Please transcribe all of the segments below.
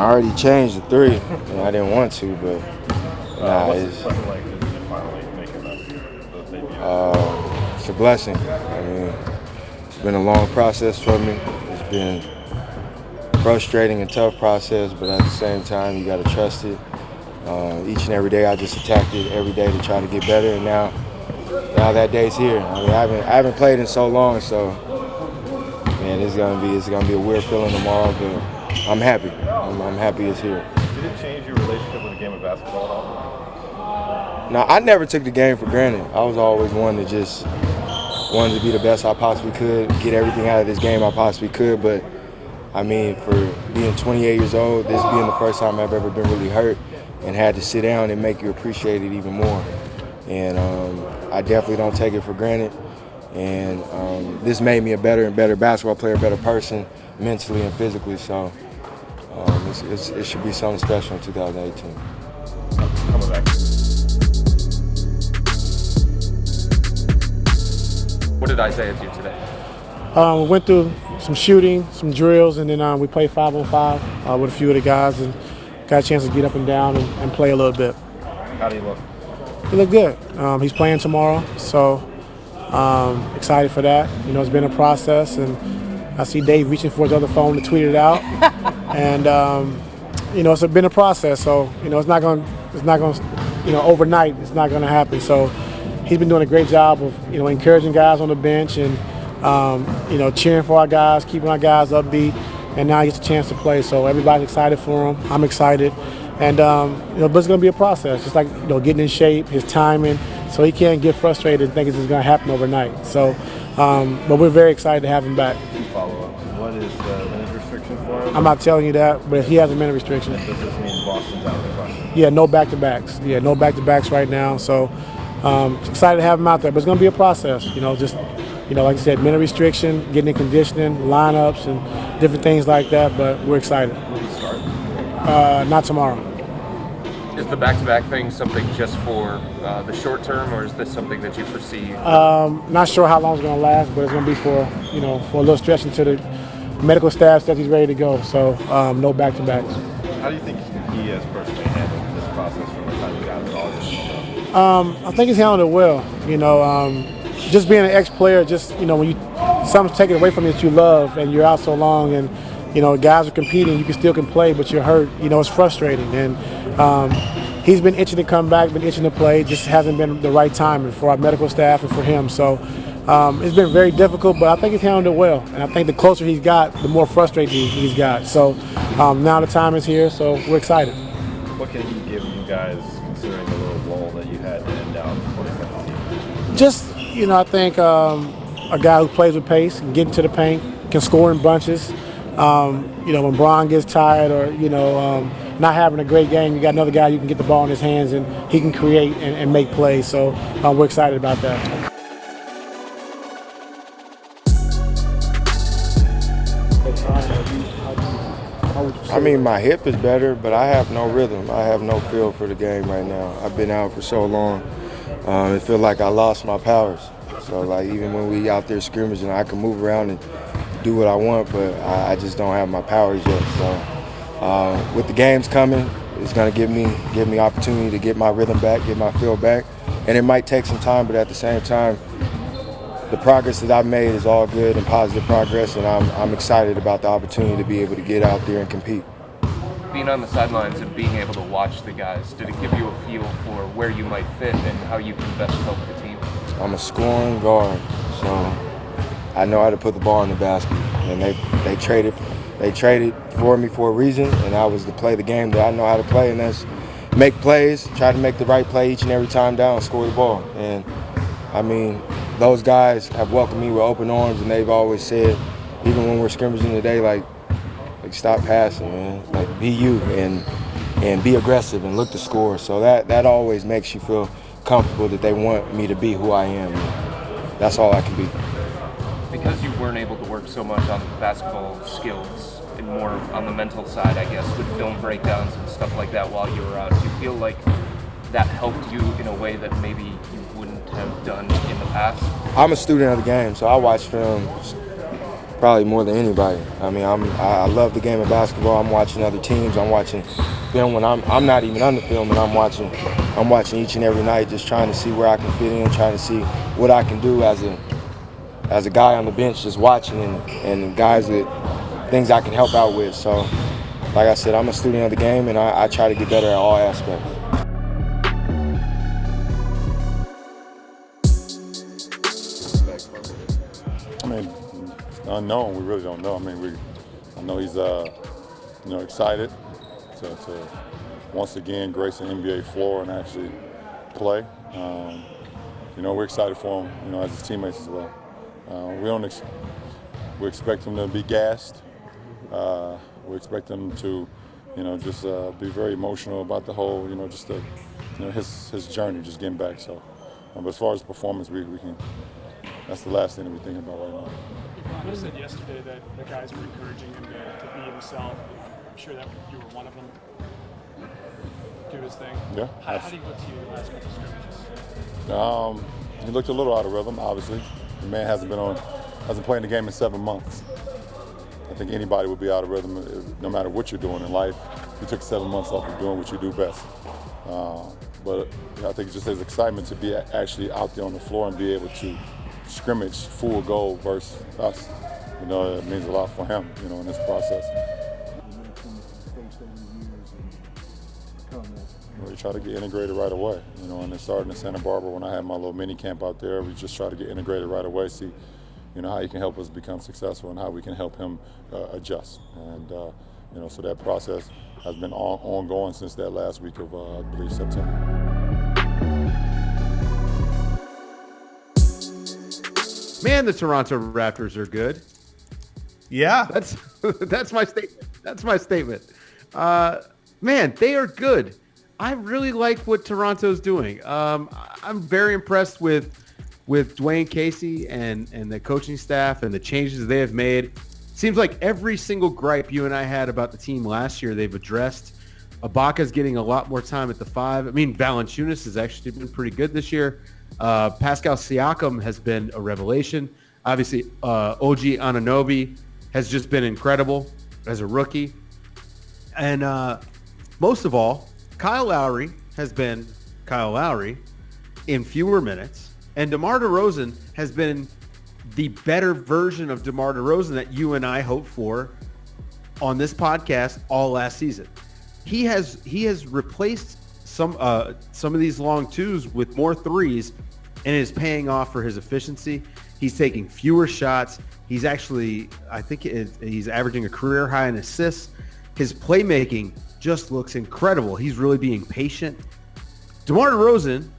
already changed the three. I didn't want to, but what's it like to finally making those debuts? it's a blessing. I mean, it's been a long process for me. It's been frustrating and tough process, but at the same time, you got to trust it. Each and every day, I just attacked it every day to try to get better, and now that day's here. I mean, I haven't played in so long, so man, it's gonna be a weird feeling tomorrow, but I'm happy. I'm happy it's here. Did it change your relationship with the game of basketball at all? Now, I never took the game for granted. I was always one that just wanted to be the best I possibly could, get everything out of this game I possibly could. But I mean, for being 28 years old, this being the first time I've ever been really hurt and had to sit down and make you appreciate it even more. And I definitely don't take it for granted. And this made me a better and better basketball player, a better person, mentally and physically. So it should be something special in 2018. Coming back. What did Isaiah do today? We went through some shooting, some drills, and then we played 5-on-5 with a few of the guys and got a chance to get up and down and play a little bit. How do you look? He looked good. He's playing tomorrow, so excited for that. You know, it's been a process, and I see Dave reaching for his other phone to tweet it out. And you know, it's been a process, so you know, it's not going, you know, overnight. It's not going to happen. So he's been doing a great job of, you know, encouraging guys on the bench and you know, cheering for our guys, keeping our guys upbeat. And now he gets a chance to play, so everybody's excited for him. I'm excited, and you know, but it's going to be a process, just like, you know, getting in shape, his timing, so he can't get frustrated and think it's just going to happen overnight. So, but we're very excited to have him back. Follow-ups. What is the minute restriction for him? I'm not telling you that, but he has a minute restriction. Does this mean Boston's out of the question? Yeah, no back-to-backs. Yeah, no back-to-backs right now. So, excited to have him out there, but it's going to be a process. You know, just, you know, like I said, minute restriction, getting in conditioning, lineups, and different things like that. But we're excited. Will he start? Not tomorrow. Is the back-to-back thing something just for the short term, or is this something that you foresee? Not sure how long it's going to last, but it's going to be for, you know, for a little stretch until the medical staff says he's ready to go. So no back-to-backs. How do you think he has personally handled this process from the time you got to August? I think he's handled it well. You know, just being an ex-player, just, you know, when something's taken away from you that you love and you're out so long, and you know, guys are competing, you still can play, but you're hurt. You know, it's frustrating. And he's been itching to come back, been itching to play. Just hasn't been the right timing for our medical staff and for him. So it's been very difficult, but I think he's handled it well. And I think the closer he's got, the more frustrated he's got. So now the time is here, so we're excited. What can he give you guys, considering the little lull that you had to end out 2017? Just, you know, I think a guy who plays with pace, can get into the paint, can score in bunches. You know, when Bron gets tired or, you know, not having a great game, you got another guy you can get the ball in his hands and he can create and make plays. So we're excited about that. I mean, my hip is better, but I have no rhythm. I have no feel for the game right now. I've been out for so long. It feels like I lost my powers. So, like, even when we out there scrimmaging, I can move around and do what I want, but I just don't have my powers yet. So, with the games coming, it's going to give me opportunity to get my rhythm back, get my feel back, and it might take some time. But at the same time, the progress that I've made is all good and positive progress, and I'm excited about the opportunity to be able to get out there and compete. Being on the sidelines and being able to watch the guys, did it give you a feel for where you might fit and how you can best help the team? I'm a scoring guard, so I know how to put the ball in the basket, and they traded for me for a reason, and I was to play the game that I know how to play, and that's make plays, try to make the right play each and every time down, and score the ball. And I mean, those guys have welcomed me with open arms, and they've always said, even when we're scrimmaging today, like stop passing, man, like be you and be aggressive and look to score. So that always makes you feel comfortable that they want me to be who I am. That's all I can be. Because you weren't able to work so much on basketball skills and more on the mental side, I guess, with film breakdowns and stuff like that while you were out, do you feel like that helped you in a way that maybe you wouldn't have done in the past? I'm a student of the game, so I watch film Probably more than anybody. I mean, I love the game of basketball. I'm watching other teams. I'm watching film when I'm not even on the film, and I'm watching each and every night, just trying to see where I can fit in, trying to see what I can do as a guy on the bench, just watching and guys that things I can help out with. So, like I said, I'm a student of the game, and I try to get better at all aspects. I mean, unknown. We really don't know. I mean, I know he's excited to once again grace an NBA floor and actually play. We're excited for him. As his teammates as well. We expect him to be gassed. We expect him to, just be very emotional about the whole, his journey, just getting back. So, but as far as performance, we can. That's the last thing that we're thinking about right now. You said yesterday that the guys were encouraging him to be himself. I'm sure that you were one of them. Do his thing. Yeah. How do you look to you the last couple of scrimmages? He looked a little out of rhythm, obviously. The man hasn't played the game in 7 months. I think anybody would be out of rhythm no matter what you're doing in life. You took 7 months off of doing what you do best. But I think just his excitement to be actually out there on the floor and be able to scrimmage full goal versus us, it means a lot for him, in this process. We try to get integrated right away, and it started in Santa Barbara when I had my little mini camp out there. We just try to get integrated right away, see, how he can help us become successful and how we can help him adjust. And, so that process has been ongoing since that last week of, I believe, September. Man, the Toronto Raptors are good. Yeah. That's my statement. That's my statement. Man, they are good. I really like what Toronto's doing. I'm very impressed with Dwayne Casey and the coaching staff and the changes they have made. Seems like every single gripe you and I had about the team last year, they've addressed. Ibaka's getting a lot more time at the 5. I mean, Valanciunas has actually been pretty good this year. Pascal Siakam has been a revelation. Obviously, OG Anunoby has just been incredible as a rookie. And most of all, Kyle Lowry has been Kyle Lowry in fewer minutes. And DeMar DeRozan has been the better version of DeMar DeRozan that you and I hoped for on this podcast all last season. He has replaced some of these long twos with more threes, and it is paying off for his efficiency. He's taking fewer shots. He's actually, I think he's averaging a career high in assists. His playmaking just looks incredible. He's really being patient. DeMar DeRozan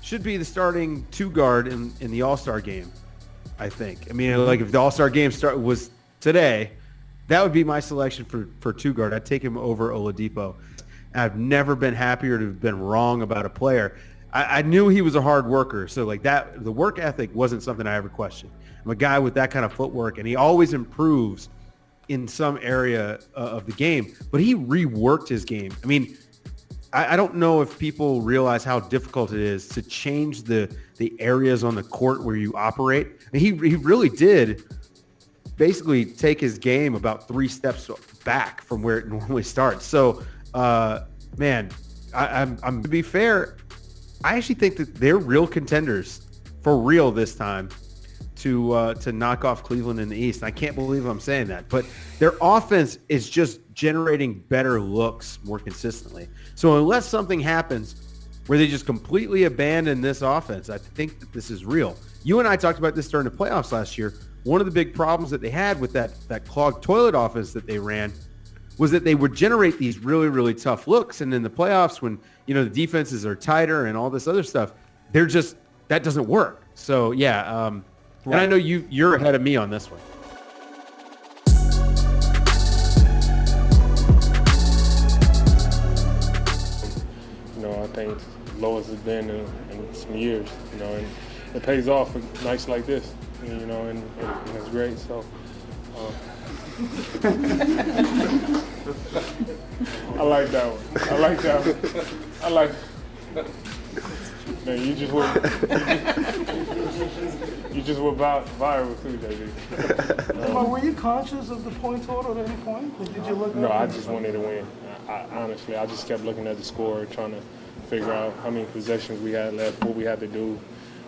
should be the starting 2 guard in the All-Star game, I think. I mean, like if the All-Star game was today, that would be my selection for 2 guard. I'd take him over Oladipo. I've never been happier to have been wrong about a player. I knew he was a hard worker, so like that, the work ethic wasn't something I ever questioned. I'm a guy with that kind of footwork, and he always improves in some area of the game, but he reworked his game. I mean, I don't know if people realize how difficult it is to change the areas on the court where you operate. And he really did basically take his game about 3 steps back from where it normally starts. So, man, I'm to be fair, I actually think that they're real contenders for real this time to knock off Cleveland in the East. And I can't believe I'm saying that, but their offense is just generating better looks more consistently. So unless something happens where they just completely abandon this offense, I think that this is real. You and I talked about this during the playoffs last year. One of the big problems that they had with that clogged toilet offense that they ran was that they would generate these really, really tough looks. And in the playoffs, when, the defenses are tighter and all this other stuff, that doesn't work. So, yeah. And I know you're ahead of me on this one. I think it's the lowest it's been in some years, and it pays off for nights like this, and it's great. So I like that one. I like that one. Man, you just went viral too, JB. Were you conscious of the point total at any point? Did you look? No, I just wanted to win. Honestly, I just kept looking at the score, trying to figure out how many possessions we had left, what we had to do,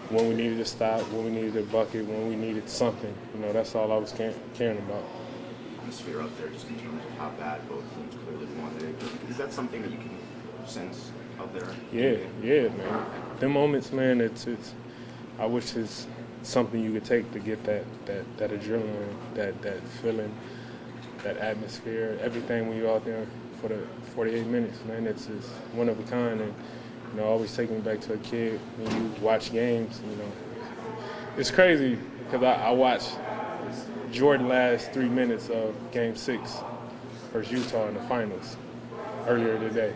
when we needed to stop, when we needed a bucket, when we needed something. You know, that's all I was caring about. Atmosphere up there, just in terms of how bad both teams clearly wanted it. Is that something that you can sense out there? Yeah, man. Them moments, man. It's. I wish it's something you could take to get that adrenaline, that feeling, that atmosphere, everything when you're out there for the 48 minutes, man. It's one of a kind, and you know, always take me back to a kid when you watch games. You know, it's crazy because I watched Jordan last 3 minutes of Game 6 versus Utah in the finals earlier today,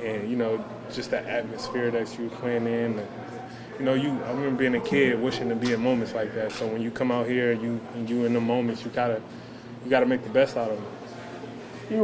and you know, just that atmosphere that you were playing in. You know, I remember being a kid wishing to be in moments like that. So when you come out here, you in the moments, you gotta make the best out of them.